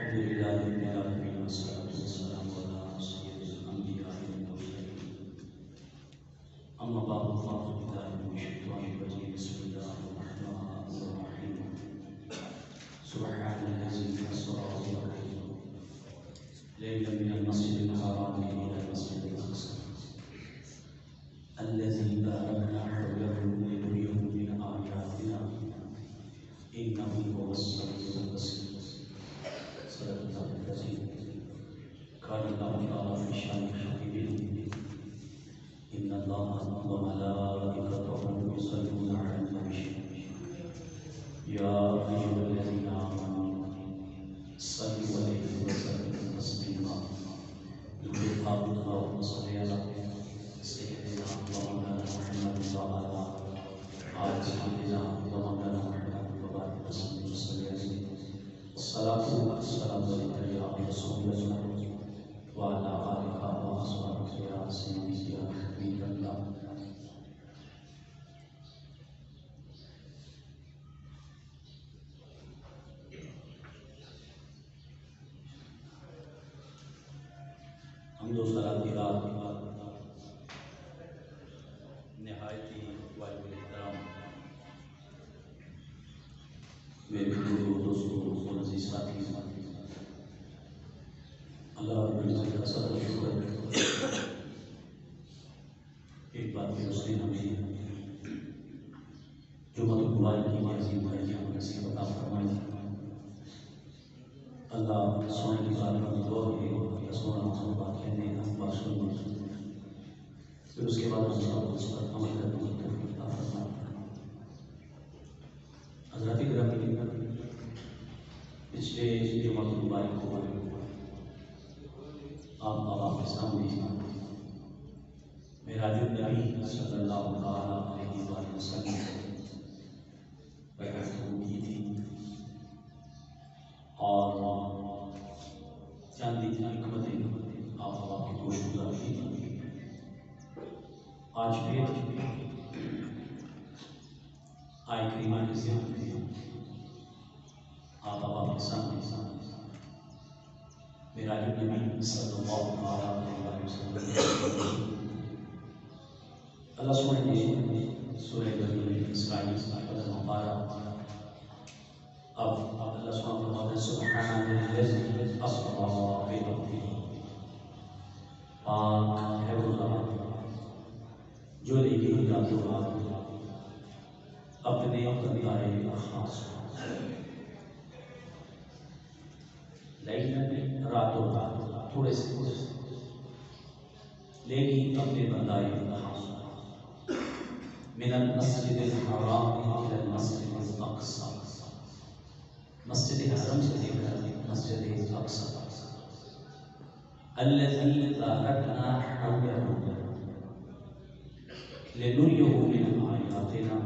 الحمد لله رب العالمين والصلاة والسلام على سيد الأنبياء والمرسلين أما بعد فأعوذ بالله من الشيطان الرجيم بسم الله الرحمن الرحيم سبحان الذي أسرى بعبده ليلا من المسجد الحرام إلى المسجد الأقصى الذي باركنا حوله لنريه من آياتنا إنه هو السميع البصير صدق الله العظيم قال الله تعالى في شأن حبيبه إن الله وملائكته يصلون على النبي يا أيها الذين آمنوا صلوا عليه وسلموا تسليما يقول اللهم صل على سيدنا ومولانا محمد وعلى آل سيدنا ومولانا محمد وبارك وسلم عليه الصلاة والسلام عليك يا رسول الله وعلى آلك وأصحابك يا سيدي يا حبيب الله. حمد و صلاۃ کی رات نہایت ہی واجب الاحترام میرے دوستوں اور عزیز ساتھی، اللہ رب العزت کا سب شکر ایک بات کی اس نے ہمیں جو مطلب کی عظیم بھائیاں نصیب عطا فرمائی. اللہ سونے کی بات کا دور ہے، اللہ سونا ہم بات کہنے ہم بات سنیں، پھر اس کے بعد اس پر عمل کرنے کی توفیق عطا فرمائے. حضرات گرامی، پچھلے جمعہ مبارک کو آپ کے سامنے معراج النبی صلی اللہ علیہ وسلم پر گفتگو کی تھی اور چند حکمتیں آپ کی گوش گزار کی تھی. آج پھر آئے کریمہ کی زیادت آپ کے سامنے معراج النبی صلی اللہ علیہ وسلم اللہ سبحانہ نے سورہ بنی اسرائیل کا مبارک اب اللہ سبحانہ فرماتے ہیں سبحان الذی اسری بعبدہ، پاک ہے وہ ذات جو لے گئی راتوں رات اپنے بندے خاص لیکن راتوں رات تھوڑے سے لیکن اپنے بندے خاص من المسجد الحرام الى المسجد الاقصى، مسجد حرم سے لے کر مسجد اقصی الذي باركنا حوله لنريه من آياتنا،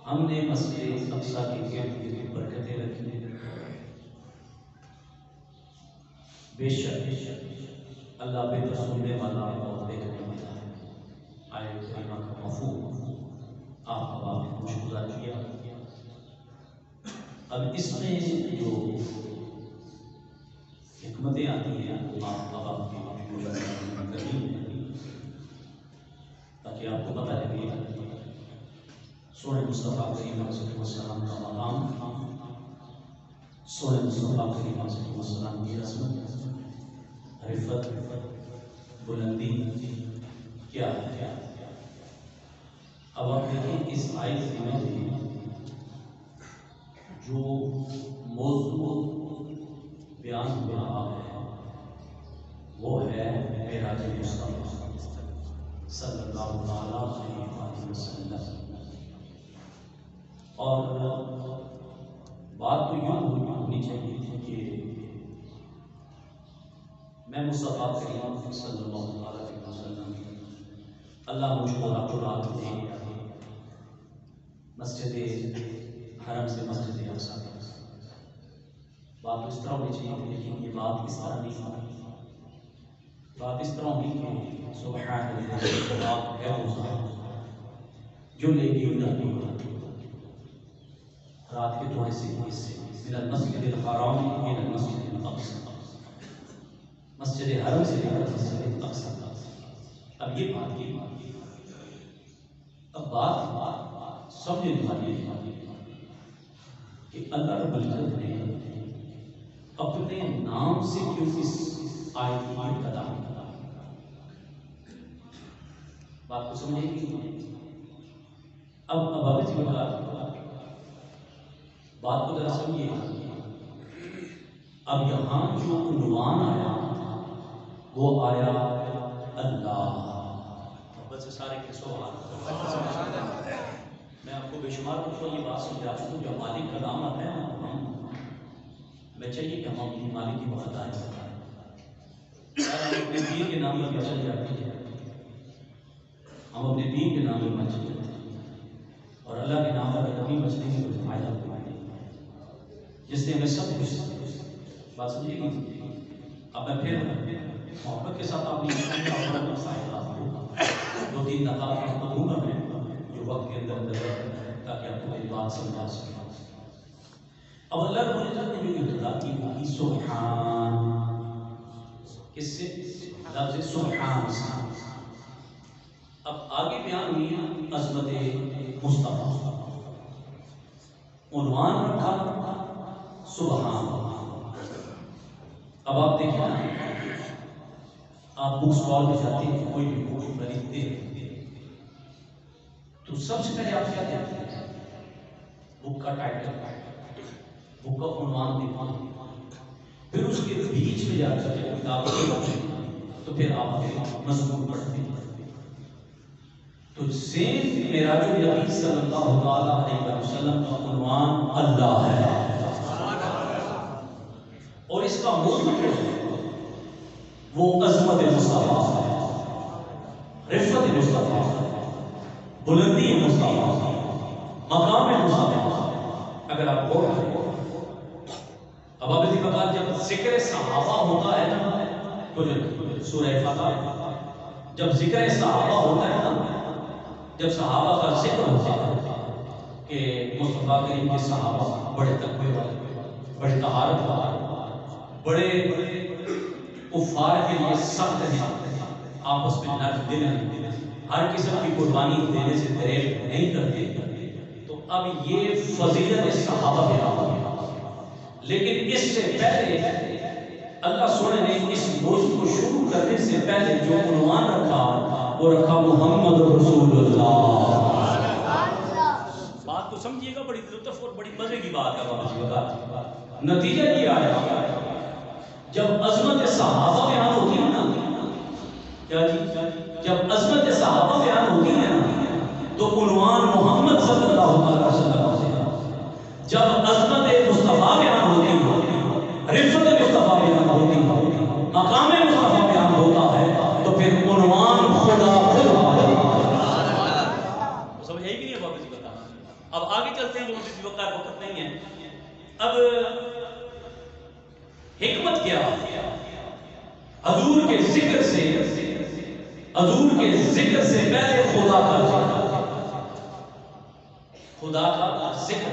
ہم نے مسجد اقصی کے گرد برکتیں رکھی. بے شک اللہ بے سننے والا اور دیکھنے والا ہے. آئے کریمہ کا مفہوم آپ نے خوش گزار کیا. اب اس میں جو حکمتیں آتی ہیں آپ کی کرنی تاکہ آپ کو پتہ لگے سونے مصطفیٰ کریم علیہ السلام کا مقام، سونے مصطفیٰ کریم علیہ السلام کی عظمت، رفت، بلندی کیا ہے. اب آپ دیکھیں اس آیت میں جو موضوع بیان ہو رہا ہے وہ ہے معراج مصطفیٰ صلی اللہ علیہ وسلم. اور بات تو یوں ہونی چاہیے تھی کہ میں مصطفیٰ کریم صلی اللہ علیہ وسلم اللہ مجھ کو راتوں رات دے گیا مسجد حرم سے مسجد اقصی. بات اس طرح ہونی چاہیے لیکن یہ بات اس طرح نہیں ہوئی. بات اس طرح ہوئی کہ سبحان اللہ ہے وہ ذات جو لے گئی راتوں رات رات کے دعائیں سے من المسجد الحرام الى المسجد الاقصى، مسجد حرم سے لے کر مسجد اقصی۔ اب یہ بات اب بات سمجھنے والی کہ اللہ رب العزت نے اپنے نام سے کیوں اس آیت کی ابتدا کیا؟ بات کو سمجھے گی؟ اب ابابت بات کو ذرا سمجھیے۔ اب یہاں جو عنوان آیا وہ آیا اللہ، محبت سے سارے کے سبحان اللہ۔ میں آپ کو بے شمار کو یہ بات سمجھا چکا ہوں، جو مالک کلام آتا ہے میں چاہیے کہ ہم اپنی مالک کی وفاداری بتائیں، اپنے دین کے نام پر چل جاتے ہیں، ہم اپنے دین کے نام پر چل جاتے ہیں اور اللہ کے نام پر کبھی بچنے کی کوئی فائدہ نہیں، جس نے ہمیں سب کچھ بات سمجھے گا۔ اب میں پھر محبت کے ساتھ اپنی دو تین دفعہ دوں گا میں جو وقت کے اندر تاکہ آپ کو میری بات سمجھا سکیں۔ اب اللہ رب العزت نے جو ابتدا کی وہ کی سبحان، کس سے؟ لفظ سبحان سے۔ اب آگے بیان ہوئی عظمت مصطفیٰ، عنوان رکھا سبحان۔ اب آپ دیکھیں نا، آپ بک سوال میں جاتے ہیں، کوئی بھی بک خریدتے ہیں تو سب سے پہلے آپ کیا دیکھتے ہیں؟ بک کا ٹائٹل، بک کا عنوان دیکھتے ہیں، پھر اس کے بیچ میں جا کر کتاب تو پھر آپ مضمون پڑھتے ہیں۔ تو سیم معراج النبی صلی اللہ تعالی علیہ وسلم کا عنوان اللہ ہے، اور اس کا موضوع وہ عظمت مصطفیٰ ہے، رفعت مصطفیٰ، بلندی مصطفیٰ، مقام مصطفیٰ۔ اگر آپ غور کریں، اب آپ اسی وقت جب ذکر صحابہ ہوتا ہے نا، تو سورہ فتح جب ذکر صحابہ ہوتا ہے نا، جب صحابہ کا ذکر ہوتا ہے کہ مصطفیٰ کریم کے صحابہ بڑے تقوی والے، بڑے طہارت والے، بڑے کفار کے لیے سخت ہیں، آپس میں نرم دل ہیں، ہر قسم کی قربانی دینے سے دریغ نہیں کرتے، تو اب یہ فضیلت صحابہ بیان ہے۔ لیکن اس سے پہلے اللہ سونے نے اس موضوع کو شروع کرنے سے پہلے جو عنوان رکھا وہ رکھا محمد رسول اللہ۔ بات کو سمجھیے گا، بڑی لطف اور بڑی مزے کی بات ہے۔ نتیجہ یہ آیا جب عظمت صحابہ بیان ہوتی ہے نا، کیا جی؟ جب عظمت صحابہ بیان ہوتی ہے نا تو عنوان محمد صلی اللہ علیہ وسلم سے، جب عظمت مصطفیٰ بیان ہوتی ہے، رفعت مصطفیٰ بیان ہوتی ہے، مقام مصطفیٰ بیان ہوتا ہے، تو پھر عنوان خدا خود آ جاتا ہے۔ سمجھ آئی کہ نہیں؟ واپس بتا، اب آگے چلتے ہیں، جو وقت نہیں ہے۔ اب حکمت کیا؟ حضور کے ذکر سے، حضور کے ذکر سے پہلے خدا کا ذکر، خدا کا ذکر۔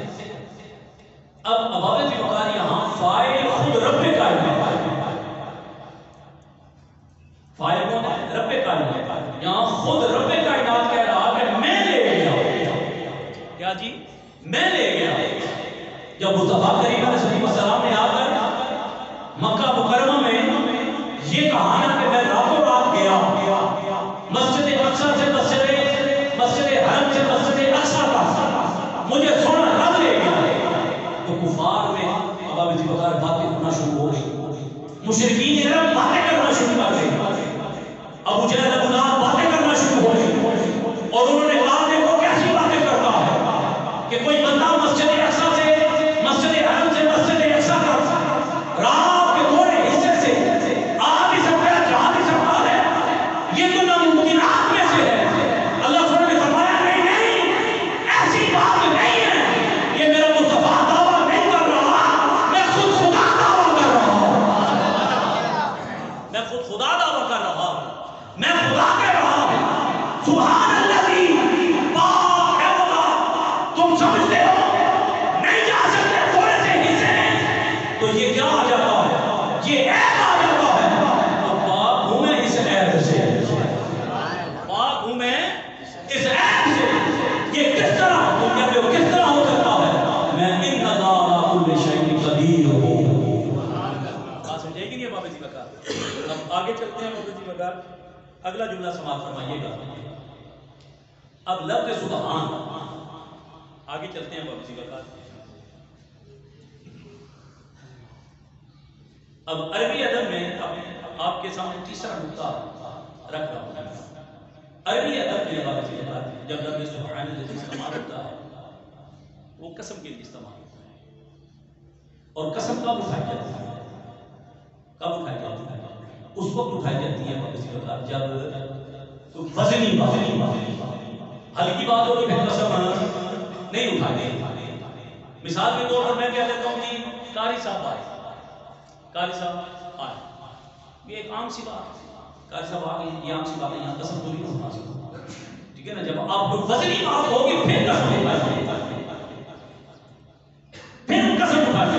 اب ابابت وقار یہاں فاعل خود رب کائنات، فاعل کون ہے؟ رب کائنات۔ یہاں خود رب کائنات کہہ رہا کہ میں لے گیا، کیا جی؟ میں لے گیا۔ جب مصطفیٰ کریم علیہ السلام نے آ کر مکہ مکرمہ میں یہ کہا کہ میں راتوں رات گیا مسجد اقصی سے مسجد حرم سے مسجد اقصی کا، مجھے سونا رب لے گیا، تو کفار میں اب اسی وقت باتیں کرنا شروع ہو گئی، مشرکین عرب باتیں کرنا شروع کر گئے، ابو جہل ابو لہب باتیں کرنا شروع ہو گئی، اور انہوں نے کہا کہ وہ کیسی باتیں کرتا ہے کہ کوئی بندہ مسجد اقصی سے مسجد حرم سے مسجد اقصی کا رات کے تھوڑے حصے سے آ بھی سکتا ہے، جا بھی سکتا ہے، یہ تو ناممکنات میں سے ہے۔ اللہ تعالیٰ نے فرمایا نہیں نہیں، ایسی بات نہیں ہے، یہ میرا مصطفیٰ دعویٰ نہیں کر رہا، میں خود خدا دعویٰ کر رہا ہوں، میں خود خدا دعویٰ کر رہا ہوں، میں خدا کہہ رہا ہوں۔ سبحان اللہ، پاک ہے خدا، تم سمجھتے اگلا جملہ سماعت فرمائیے گا. اب لفظ سبحان، آگے چلتے ہیں بابا جی کا. اب عربی ادب میں آپ کے سامنے تیسرا نقطہ رکھ رہا ہوں. عربی ادب میں بابا جی جب لفظ سبحان اللہ استعمال ہوتا ہے وہ قسم کے لیے استعمال ہوتا ہے. اور قسم کب اٹھائی جاتی ہے؟ کب اٹھائی جاتی ہے؟ اس وقت اٹھائی جاتی ہے جب وزنی ہلکی بات ہوگی پھر قسم نہیں اٹھاتے. مثال کے طور پر میں کہہ دیتا ہوں کہ قاری صاحب آئے، قاری صاحب آئے، یہ ایک عام سی بات ہے. قاری صاحب آ گئے، یہ عام سی بات ہے، یہاں قسم تھوڑی نہیں اٹھا سکتا. ٹھیک ہے نا؟ جب آپ وزنی بات ہوگی پھر قسم اٹھائیں، پھر قسم اٹھائیں.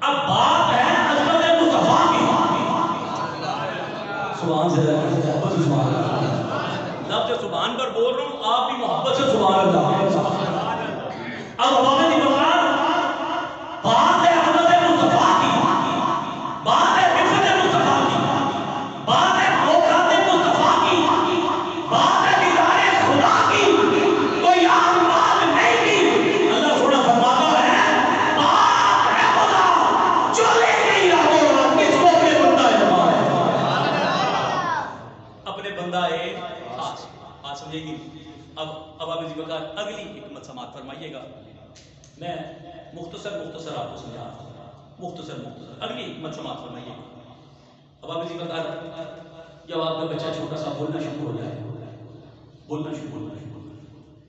اب بات ہے حضرت مصطفیٰ کی. سبحان سے محبت سے سبحان اللہ. لفظ سبحان پر بول رہا ہوں، آپ بھی محبت سے سبحان اللہ. اب بابا جی بتا، بات ہے حضرت مصطفیٰ کی، بات ہے حفظ مصطفیٰ کی، بات ہے اوقات مصطفیٰ کی، بات ہے دیدار خدا کی. کوئی عام بات نہیں کی. اللہ سونا فرماتا ہے بات ہے خدا جو لے گئی راتوں رات. کس کو؟ اپنے بندہ ہے، اپنے بندہ ہے خاص. بات سمجھے گی؟ اب آپ جی بتا اگلی حکمت سماعت فرمائیے گا. میں مختصر آپ کو سمجھا، مختصر اگلی حکمت سماعت فرمائیے گا. اب آپ جی بتا جب آپ کا بچہ چھوٹا سا بولنا شروع ہو جائے،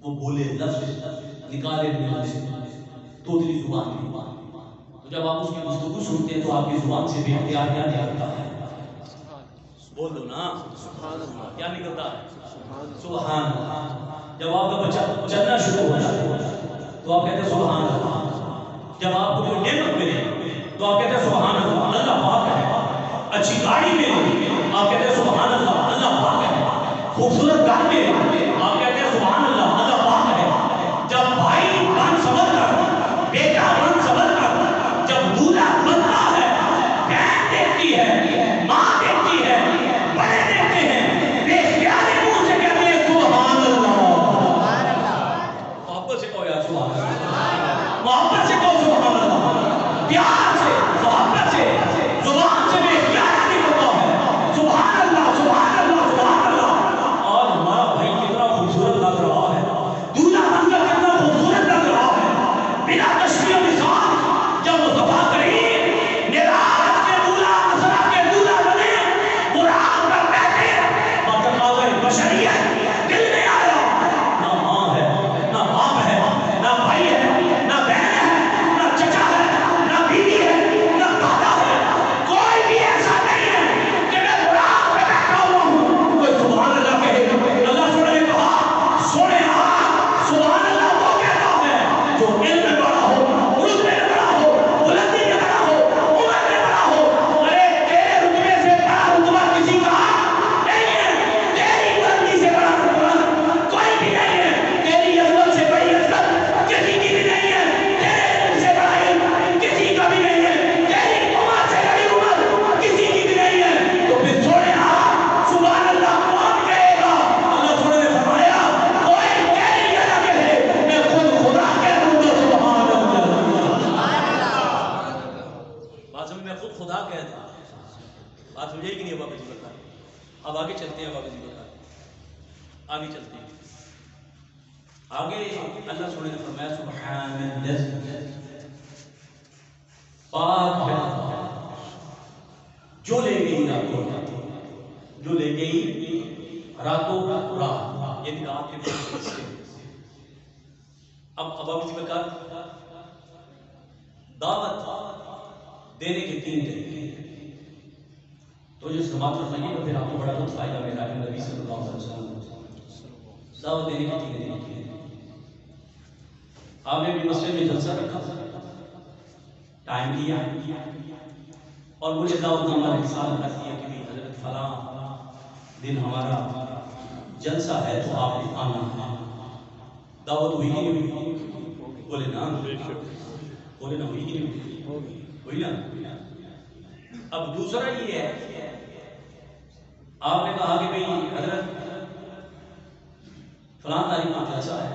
وہ بولے لفظ نکالے توتلی زبان میں، تو جب آپ اس کی گفتگو سنتے ہیں تو آپ کی زبان سے بے اختیار کیا نکلتا ہے؟ بول دو نا، کیا نکلتا ہے؟ سبحان اللہ. جب آپ کا بچہ چلنا شروع ہو جائے تو آپ کہتے ہیں سبحان اللہ. جب آپ کو کوئی نعمت ملے تو آپ کہتے ہیں سبحان اللہ، اللہ پاک ہے. اچھی گاڑی ملے آپ کہتے ہیں سبحان اللہ، اللہ پاک ہے. خوبصورت گھر ملے آپ کہتے ہیں سبحان اللہ، اللہ پاک ہے. جب بھائی بن سمجھ کر، بیٹا بن سمجھ کر، جب دولہا بنتا ہے، بہن دیکھتی ہے، ماں دیکھتی ہے، بڑے دیکھتے ہیں، بے خیالی منہ سے کہتے ہیں سبحان اللہ. محبت سے کہو یا سبحان اللہ، محبت سے کہو سبحان اللہ، پیار سے، محبت سے، زبان سے بے خیال نہیں ہوتا ہے. سبحان اللہ، سبحان اللہ، سبحان اللہ. اور ہمارا بھائی کتنا خوبصورت لگ رہا ہے، دولہا بن کر کتنا خوبصورت لگ رہا ہے. بلا تشبیہ و مثال جب مصطفیٰ کریم معراج کے دولہا، اسرا کے دولہا بنے، قرآن پر بیٹھے، بتقاضۂ بشریت دل میں آیا. نہ ماں ہے، نہ باپ ہے، نہ بھائی ہے، نہ بہن ہے، نہ چچا ہے، نہ بیوی ہے، نہ دادا ہے. کوئی بھی ایسا نہیں ہے کہ میں قرآن پہ بیٹھا ہوا ہوں کوئی سبحان اللہ کہے. اللہ سونے نے کہا سونے سبحان اللہ وہ کہتا ہے جو علم میں بڑا ہو، رتبے میں بڑا ہو، بلندی میں بڑا ہو، عمر میں بڑا ہو. ارے تیرے رتبے سے بڑا رتبہ کسی کا نہیں ہے، تیری بلندی سے بڑا رتبہ کوئی بھی نہیں ہے، تیری عظمت سے بڑی عظمت کسی کی بھی نہیں ہے، تیرے علم سے بڑا علم کسی کا بھی نہیں ہے، تیری عمر سے بڑی عمر کسی کی بھی نہیں ہے. تو پھر چھوڑے سبحان اللہ کون کہے گا؟ اللہ سونے نے فرمایا کوئی تیری جگہ کہے، میں خود خدا کہہ دوں گا سبحان اللہ. بات سمجھ میں خود خدا کہہ دوں. بات سمجھے کہ نہیں بابا جی بتا. اب آگے چلتے ہیں بابا جی بتا، آگے چلتے ہیں. آگے اللہ سونے نے فرمایا سبحان اللہ، پاک ہے جو لے گئی راتوں رات، جو لے گئی راتوں رات، یعنی رات کے دن سے. اب ابا جی بتا دعوت دینے کے 3 طریقے. تو جو سماعت فرمائیے گا پھر آپ کو بڑا لطف آئے گا. میرا نبی صلی اللہ علیہ وسلم دعوت دینے کے 3 طریقے. آپ نے بھی مسجد میں جلسہ رکھا، ٹائم لیا اور مجھے دعوت نامہ رسالہ کر دیا کہ حضرت فلاں دن ہمارا جلسہ ہے تو آپ نے آنا. دعوت ہوئی کہ نہیں ہوئی؟ بولے نا، بولے نا ہوئی کہ نہیں ہوئی؟ ہوئی نا. اب دوسرا یہ ہے آپ نے کہا کہ بھئی حضرت فلاں تاریخ کا جلسہ ہے،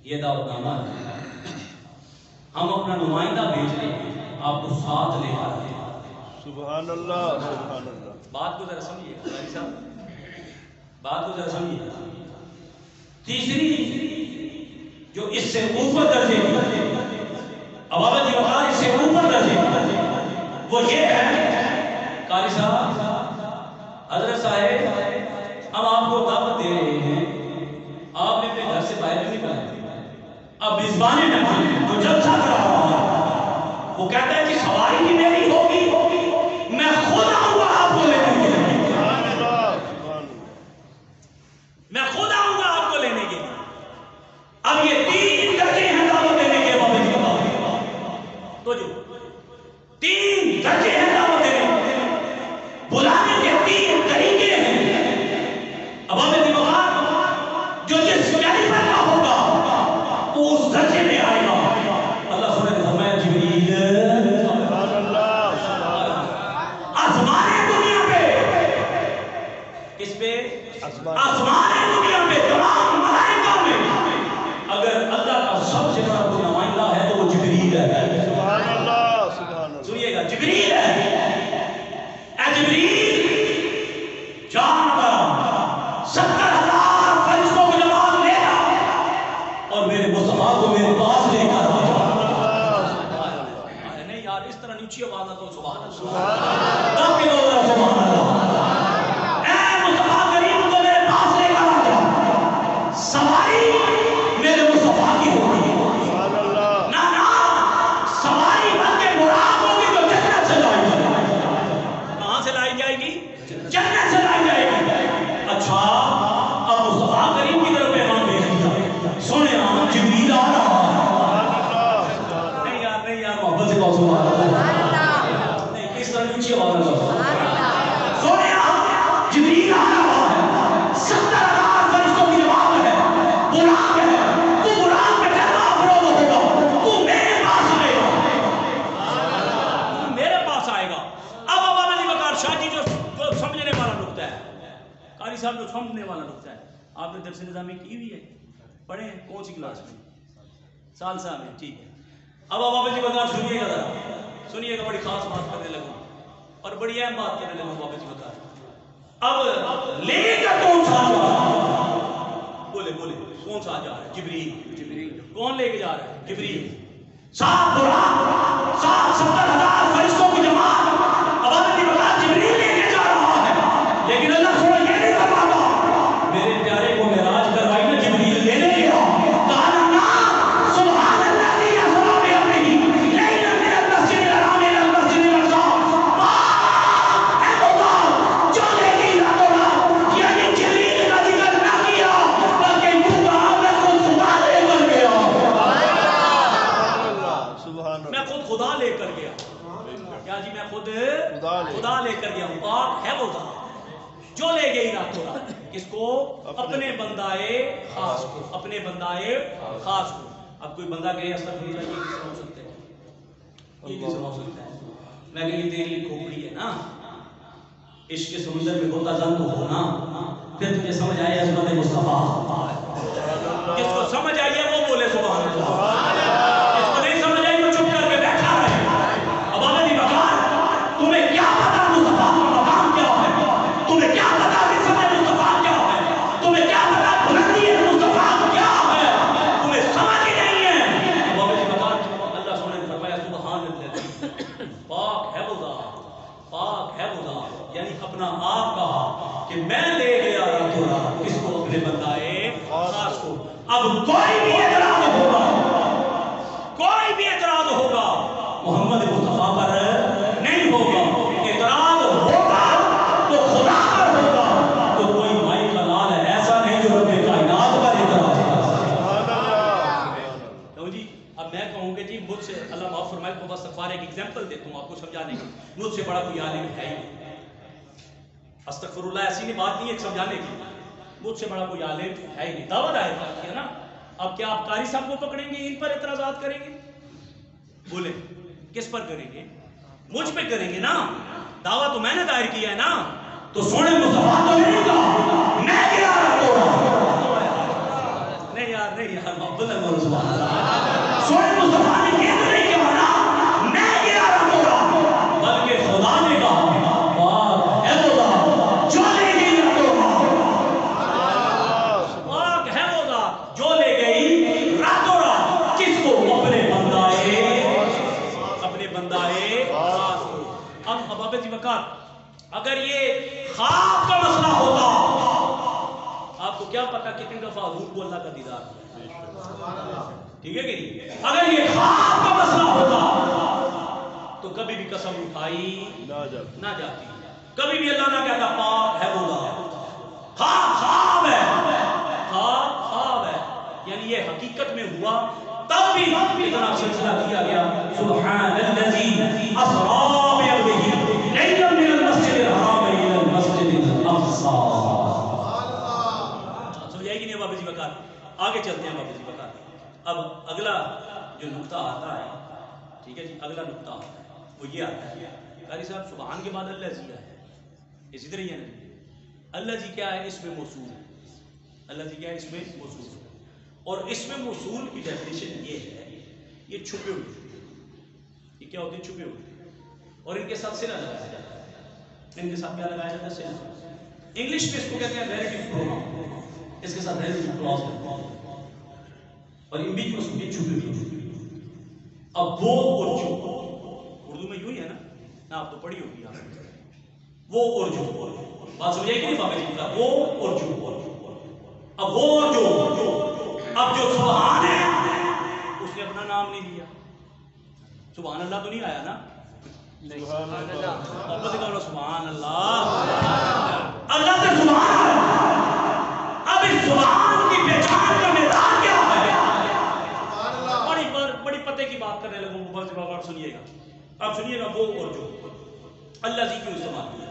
یہ دعوت نامہ ہے، ہم اپنا نمائندہ بھیج رہے ہیں، آپ کو ساتھ لے آ رہے ہیں۔ سبحان اللہ سبحان اللہ۔ بات کو ذرا سمجھیے قاری صاحب، بات کو ذرا سمجھیے۔ تیسری جو اس سے اوپر درجے کی عبادت وقار اس سے اوپر درجے کی وہ یہ ہے قاری صاحب، حضرت صاحب ہم آپ کو دعوت دے رہے ہیں، آپ نے اپنے گھر سے باہر نہیں نکلنا، اب میزبانی میں جو جلسہ کر رہا ہے وہ کہتا ہے کہ سواری کی میری ہوگی، میں خود آؤں گا آپ کو لینے کے لیے، میں خود آؤں گا آپ کو لینے کے لیے۔ اب یہ 3 درجے ہیں دعوت دینے کے بابے کی بات، تو جو 3 درجے ہیں دعوت دینے کے، بلانے کے 3 طریقے ہیں۔ اب آپ کی بات جو جس کیلیبر کا ہوگا وہ اس درجے میں آئے گا۔ اللہ سبحانہ نے فرمایا جبریل آسمان دنیا پہ، کس پہ؟ آسمان دنیا پہ تمام ملائکہ میں اگر اللہ کا سب سے بڑا کوئی نمائندہ ہے تو وہ جبریل ہے۔ سبحان اللہ سبحان اللہ۔ سنیے گا، جبریل ہے۔ اے جبریل جان پر 70,000 فرشتوں کو جماعت لے جا اور میرے مصطفیٰ کو میرے پاس لے کر آ جا۔ نہیں یار اس طرح نیچی آواز نہ تو سبحان اللہ، سبحان اللہ۔ اے مصطفیٰ کریم کو میرے پاس لے کر آ جا، سواری میرے مصطفیٰ کی ہوگی۔ سبحان اللہ۔ نہ سواری بلکہ مراد ہوگی جو جنت سے لائی جائے گی۔ کہاں سے لائی جائے گی؟ جنت سے لائی جائے گی۔ اچھا اب مصطفیٰ کریم کی طرف پیغام بھیج دیا، سونے جبریل آ رہا ہے۔ نہیں یار محبت سے بہت سبحان اللہ، نہیں اس طرح نیچی آواز نہ سونے جبریل آ رہا ہے، 70,000 فرشتوں کی جماعت ہے، براق ہے، تو براق پہ جلوہ افروز ہوگا، تو میرے پاس آئے گا، تو میرے پاس آئے گا۔ اب علی وقار شاہ جی جو سمجھنے والا نقطہ ہے، قاری صاحب جو سمجھنے والا نقطہ ہے، آپ نے درس نظامی کی ہوئی ہے، پڑھیں کون سی کلاس میں؟ ثالثہ میں، ٹھیک ہے۔ اب بابا جی وقار سنیے گا ذرا، سنیے گا، بڑی خاص بات کرنے لگوں اور بڑی اہم بات کرنے لگوں بابا جی وقار۔ اب لے کر کون سا جا رہا ہے؟ بولے کون سا جا رہا ہے؟ جبریل۔ کون لے کے جا رہا ہے؟ جبریل۔ 70,000 فرشتوں کی جماعت اب کی وقار جبریل لے کے جا رہا ہے، لیکن اللہ سبحانہ یہ نہیں فرماتا میرے پیارے کو معراج کروائی نا جبریل لینے گیا، خدا لے کر گیا ہوں، پاک ہے وہ ذات جو لے گئی راتوں رات، کس کو؟ اپنے بندائے خاص کو، اپنے بندائے خاص کو۔ اب کوئی بندہ کہے استغفراللہ، یہ کس طرح ہو سکتا ہے؟ یہ کس طرح ہو سکتا ہے؟ میں کہ یہ تیری کھوپڑی ہے نا، عشق کے سمندر میں ہوتا زن تو ہونا، پھر تجھے سمجھ آئے عظمت مصطفیٰ۔ جس کو سمجھ آئیے وہ بولے سبحان اللہ، جس کو نہیں سمجھ آئی وہ چپ کر کے بیٹھا رہے۔ اب آمدی بکار تمہیں کیا پتا مصطفیٰ کا مقام کیا ہے؟ تمہیں کیا پتا رسالت مصطفیٰ کیا ہے؟ تمہیں کیا پتا بلندی مصطفیٰ کیا ہے؟ تمہیں سمجھ ہی نہیں ہے۔ اب آمدی بکار اللہ سبحانہ نے فرمایا سبحان اللہ، پاک ہے وہ ذات، پاک ہے وہ ذات، یعنی اپنا آپ کہا کہ میں لے گیا راتوں رات، کس کو؟ اپنے بندائے خاص کو۔ اب کوئی بھی اعتراض ہوگا، کوئی بھی اعتراض ہوگا محمد مصطفیٰ پر نہیں ہوگا، اعتراض ہوگا تو خدا پر ہوگا، تو کوئی مائی کا لال ہے ایسا نہیں جو رب کائنات پر اعتراض کرتا ہے۔ جی اب میں کہوں کہ جی مجھ سے اللہ معاف فرمائے کو بس سفار ایک ایگزامپل دیتا ہوں آپ کو سمجھانے کی، مجھ سے بڑا کوئی عالم ہے ہی نہیں، استغفراللہ ایسی نہیں بات نہیں ہے سمجھانے کی، مجھ سے بڑا کوئی عالم ہے ہی نہیں، دعوت آئے ہے نا۔ اب کیا آپ قاری صاحب کو پکڑیں گے، ان پر اعتراضات کریں گے؟ بولے کس پر کریں گے؟ مجھ پہ کریں گے نا، دعویٰ تو میں نے دائر کیا ہے نا، تو سونے مصطفیٰ تو نہیں کہا میں گرا رہا نہیں یار نہیں یار محبت ہے رسول اللہ سونے مصطفیٰ نے یہ تو نہیں کہا نا میں گرا رہا بلکہ خدا نے کہا پاک ہے وہ ذات جو لے گئی پاک ہے وہ ذات جو لے گئی راتوں رات کس کو اپنے بندائے اب اباب جی وقار اگر یہ خواب کا مسئلہ ہوتا آپ کو کیا پتا کتنی دفعہ حضور کو اللہ کا دیدار ٹھیک ہے کہ نہیں اگر یہ خواب کا مسئلہ ہوتا تو کبھی بھی قسم اٹھائی نہ جاتی کبھی بھی اللہ نہ کہتا پاک ہے وہ ذات خواب ہے یعنی یہ حقیقت میں ہوا تب بھی اتنا سلسلہ کیا گیا سبحان الذی اسرا بعبده لیلا من المسجد الحرام الى المسجد الاقصى سمجھ آئے گی نہیں بابا جی وقار آگے چلتے ہیں بابا جی وقار اب اگلا جو نقطہ آتا ہے ٹھیک ہے جی اگلا نقطہ آتا ہے وہ یہ آتا ہے قاری صاحب سبحان کے بعد اللہ جی ہے اسی طرح یہ نہیں اللہ جی کیا ہے اس میں موصول ہے اللہ جی کیا ہے اس میں موصول ہے اور اس میں موصول کی ڈیفینیشن یہ ہے یہ چھپے ہوئے یہ کیا ہوتے ہیں چھپے ہوئے اور ان کے ساتھ صلہ لگایا جاتا ہے ان کے ساتھ کیا لگایا جاتا ہے صلہ انگلش میں اس کو کہتے ہیں ریلیٹیو پروناؤن اس کے ساتھ ریلیٹیو کلاز اور ان بیچ میں یہ چھپے ہوئے اب وہ اور جو اردو میں یوں ہی ہے نا آپ تو پڑھی ہوگی وہ اور جو بات سمجھے گی نہیں بابا جی کا وہ اور جو اب وہ اور جو اب جو سبحان ہے اس نے اپنا نام نہیں لیا سبحان اللہ تو نہیں آیا نا سبحان اللہ سبحان اللہ اللہ سے سبحان اب اس سبحان کی پہچان کا میدان کیا ہے بڑی پتے کی بات کرنے لگوں سنیے گا اب سنیے گا وہ اور جو اللہ جی کیوں استعمال کیا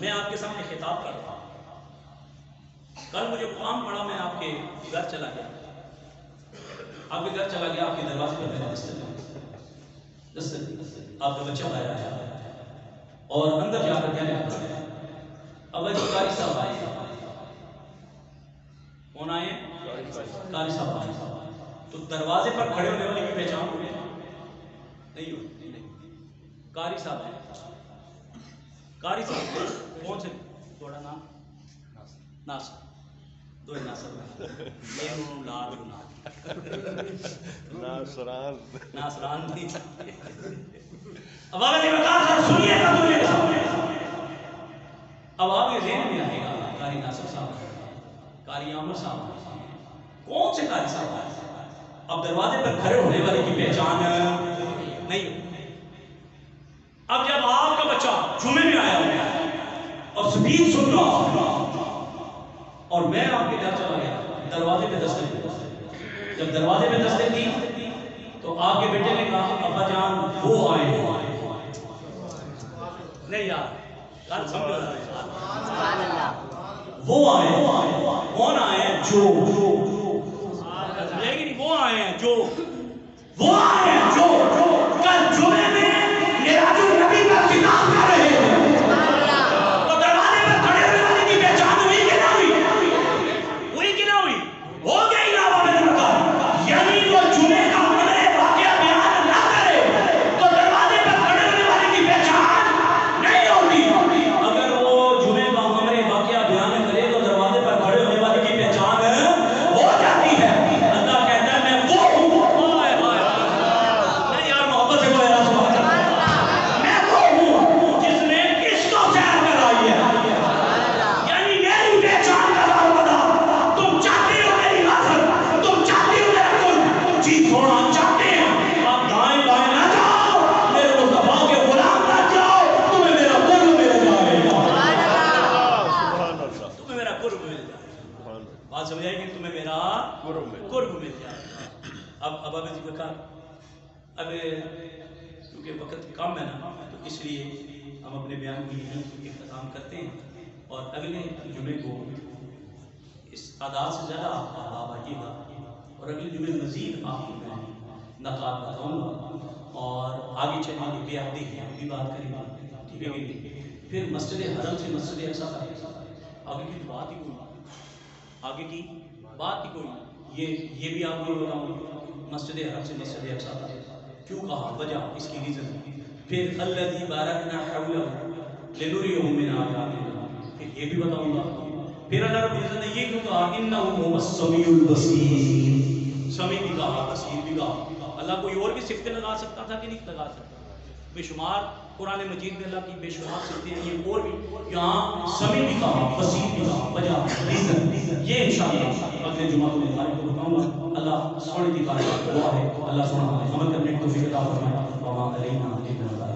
میں آپ کے سامنے خطاب کر رہا ہوں کل مجھے قرآن پڑھا میں آپ کے گھر چلا گیا آپ کے گھر چلا گیا آپ کے دروازے پر میرا دستک آپ کا بچہ آیا اور اندر جا کر کہنے لگا ابا جی قاری صاحب آئے کون آئے قاری صاحب آئے تو دروازے پر کھڑے ہونے والی بھی پہچان ہوئی نہیں ہوئی قاری صاحب آئے قاری صاحب کون سے تھوڑا نام ناصر دو ناصر ناصران نہیں اب آگے سنیے گا اب آگے ذہن میں آئے گا قاری ناصر صاحب قاری عامر صاحب کون سے قاری صاحب اب دروازے پر کھڑے ہونے والے کی پہچان نہیں اب جب آپ کا بچہ جمعے میں آیا ہوا ہے اور سپیچ سن رہا اور میں آپ کے گھر چلا گیا دروازے پہ دستک دی جب دروازے پہ دستک دی تو آپ کے بیٹے نے کہا ابا جان وہ آئے نہیں یار وہ آئے کون آئے جو وہ آئے ہیں جو وہ آئے ہیں جو کل جمعے میں میرا جو نبی کا خطاب کر رہے ہیں تو دروازے پر کھڑے ہونے والے کی پہچان ہوئی کہ نہ ہوئی کہ نہ ہوئی ہو گئی نا بابا نے کہا یعنی وہ جمعے کا واقعہ بیان نہ کرے تو دروازے پر کھڑے ہونے والے کی پہچان نہیں ہوتی اگر وہ جمعے کا واقعہ بیان کرے تو دروازے پر کھڑے ہونے والے کی پہچان ہو جاتی ہے اللہ کہتا ہے میں وہ ہوں نہیں یار محبت سے کوئی راز میں وہ ہوں جس نے اس کو سیر کرائی ہے یعنی میری پہچان کا دروازہ تم چاہتے ہو میری نظر تم چاہتے ہو میرا کل جی تھوڑا چاہتے ہیں آپ دائیں بائیں نہ جاؤ میرے مصطفیٰ کے غلام نہ جاؤ تمہیں میرا قرب مل جائے تمہیں میرا قرب مل جائے بات سمجھ آئے گی تمہیں میرا قرب مل جائے اب ابا جی بکار اب کیونکہ وقت کم ہے نا تو اس لیے ہم اپنے بیان کی اختتام کرتے ہیں اور اگلے جمعے کو اس تعداد سے زیادہ آپ آئیے گا اور اگلے جمعے مزید آپ کو میں نقاب بتاؤں گا اور آگے چلیں گے بے حدی بھی بات کریں گے ٹھیک ہے پھر مسجد حرم سے مسجد اقصی تک آگے کی بات ہی کوئی، آگے کی بات ہی کوئی. یہ بھی آپ کو بتاؤں، مسجد حرم سے مسجد اقصی تک کیوں کہا، وجہ اس کی ریزن. پھر الذی بارکنا حولہ لنریہ من آیاتنا، پھر یہ بھی بتاؤں گا. پھر اللہ رب العزت نے یہ کیوں کہا، انہ هو السمیع البصیر، سمیع بھی کہا بصیر بھی کہا. اللہ کوئی اور بھی صفتیں لگا سکتا تھا کہ نہیں لگا سکتا؟ بے شمار قرآن مجید میں اللہ کی بے شمار صفتیں ہیں، یہ اور بھی یہاں سمیع بھی کہا بصیر بھی کہا. وجہ ریزن یہ انشاءاللہ اگلے جمعہ کو کو بتاؤں گا. اللہ سونے کی بات دعا ہے، اللہ سونا عمل کرنے کی توفیق عطا فرمائے. وما علینا الا